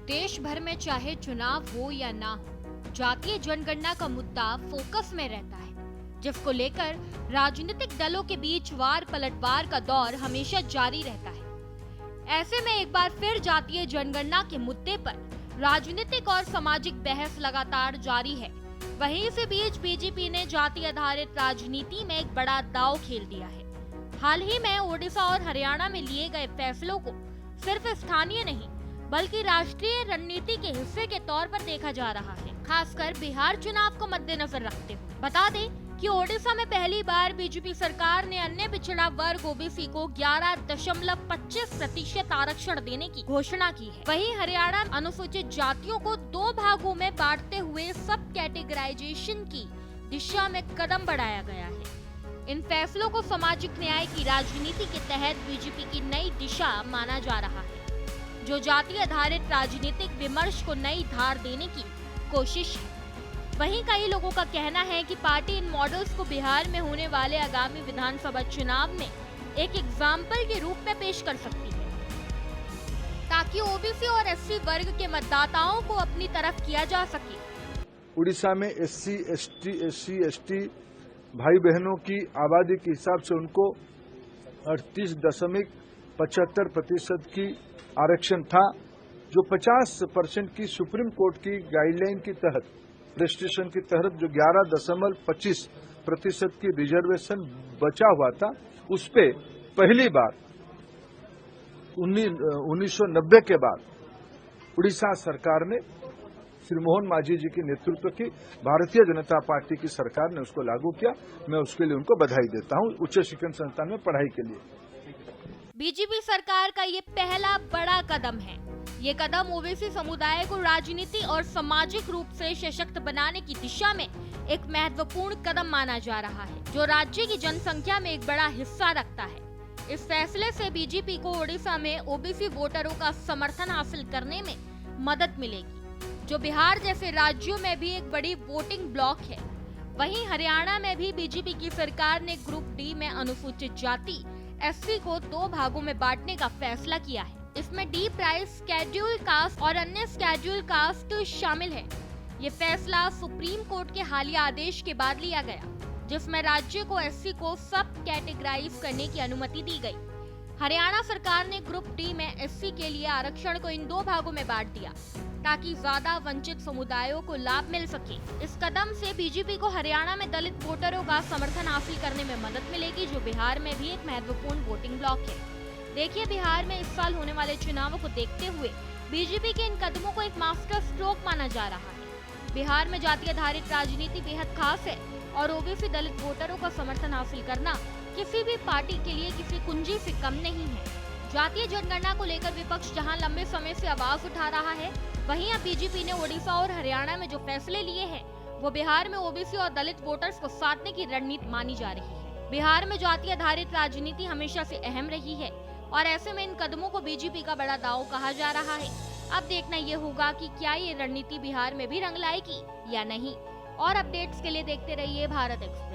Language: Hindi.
देश भर में चाहे चुनाव हो या ना हो, जातीय जनगणना का मुद्दा फोकस में रहता है, जिसको लेकर राजनीतिक दलों के बीच वार पलटवार का दौर हमेशा जारी रहता है। ऐसे में एक बार फिर जातीय जनगणना के मुद्दे पर राजनीतिक और सामाजिक बहस लगातार जारी है। वहीं इसी बीच बीजेपी ने जाति आधारित राजनीति में एक बड़ा दांव खेल दिया है। हाल ही में ओडिशा और हरियाणा में लिए गए फैसलों को सिर्फ स्थानीय नहीं बल्कि राष्ट्रीय रणनीति के हिस्से के तौर पर देखा जा रहा है, खासकर बिहार चुनाव को मद्देनजर रखते हुए। बता दें कि ओडिशा में पहली बार बीजेपी सरकार ने अन्य पिछड़ा वर्ग ओबीसी को 11.25% आरक्षण देने की घोषणा की है। वहीं हरियाणा अनुसूचित जातियों को 2 भागों में बांटते हुए सब कैटेगराइजेशन की दिशा में कदम बढ़ाया गया है। इन फैसलों को सामाजिक न्याय की राजनीति के तहत बीजेपी की नई दिशा माना जा रहा है, जो जाति आधारित राजनीतिक विमर्श को नई धार देने की कोशिश है। वहीं कई लोगों का कहना है कि पार्टी इन मॉडल्स को बिहार में होने वाले आगामी विधानसभा चुनाव में एक एग्जाम्पल के रूप में पेश कर सकती है, ताकि ओबीसी और एससी वर्ग के मतदाताओं को अपनी तरफ किया जा सके। उड़ीसा में एससी, एसटी भाई बहनों की आबादी के हिसाब से उनको 38.75% की आरक्षण था, जो 50% की सुप्रीम कोर्ट की गाइडलाइन के तहत रजिस्ट्रेशन के तहत जो 11.25% की रिजर्वेशन बचा हुआ था, उस पे पहली बार 1990 के बाद उड़ीसा सरकार ने श्री मोहन मांझी जी के नेतृत्व की भारतीय जनता पार्टी की सरकार ने उसको लागू किया। मैं उसके लिए उनको बधाई देता हूं, उच्च शिक्षण संस्थान में पढ़ाई के लिए। बीजेपी सरकार का ये पहला बड़ा कदम है। ये कदम ओबीसी समुदाय को राजनीति और सामाजिक रूप से सशक्त बनाने की दिशा में एक महत्वपूर्ण कदम माना जा रहा है, जो राज्य की जनसंख्या में एक बड़ा हिस्सा रखता है। इस फैसले से बीजेपी को ओडिशा में ओबीसी वोटरों का समर्थन हासिल करने में मदद मिलेगी, जो बिहार जैसे राज्यों में भी एक बड़ी वोटिंग ब्लॉक है। वहीं हरियाणा में भी बीजेपी की सरकार ने ग्रुप डी में अनुसूचित जाति एससी को 2 भागों में बांटने का फैसला किया है। इसमें डी प्राइस, स्केड्यूल कास्ट और अन्य स्केड्यूल कास्ट शामिल है। ये फैसला सुप्रीम कोर्ट के हालिया आदेश के बाद लिया गया, जिसमें राज्य को एससी को सब कैटेगराइज करने की अनुमति दी गई। हरियाणा सरकार ने ग्रुप डी में एससी के लिए आरक्षण को इन 2 भागों में बांट दिया, ताकि ज्यादा वंचित समुदायों को लाभ मिल सके। इस कदम से बीजेपी को हरियाणा में दलित वोटरों का समर्थन हासिल करने में मदद मिलेगी, जो बिहार में भी एक महत्वपूर्ण वोटिंग ब्लॉक है। देखिए, बिहार में इस साल होने वाले चुनावों को देखते हुए बीजेपी के इन कदमों को एक मास्टर स्ट्रोक माना जा रहा है। बिहार में जाति आधारित राजनीति बेहद खास है और ओबीसी दलित वोटरों का समर्थन हासिल करना किसी भी पार्टी के लिए किसी कुंजी से कम नहीं है। जातीय जनगणना को लेकर विपक्ष जहां लंबे समय से आवाज उठा रहा है, वहीं अब बीजेपी ने ओडिशा और हरियाणा में जो फैसले लिए हैं, वो बिहार में ओबीसी और दलित वोटर्स को साधने की रणनीति मानी जा रही है। बिहार में जाति आधारित राजनीति हमेशा से अहम रही है और ऐसे में इन कदमों को बीजेपी का बड़ा दांव कहा जा रहा है। अब देखना ये होगा कि क्या ये रणनीति बिहार में भी रंग लाएगी या नहीं। और अपडेट्स के लिए देखते रहिए भारत एक्सप्रेस।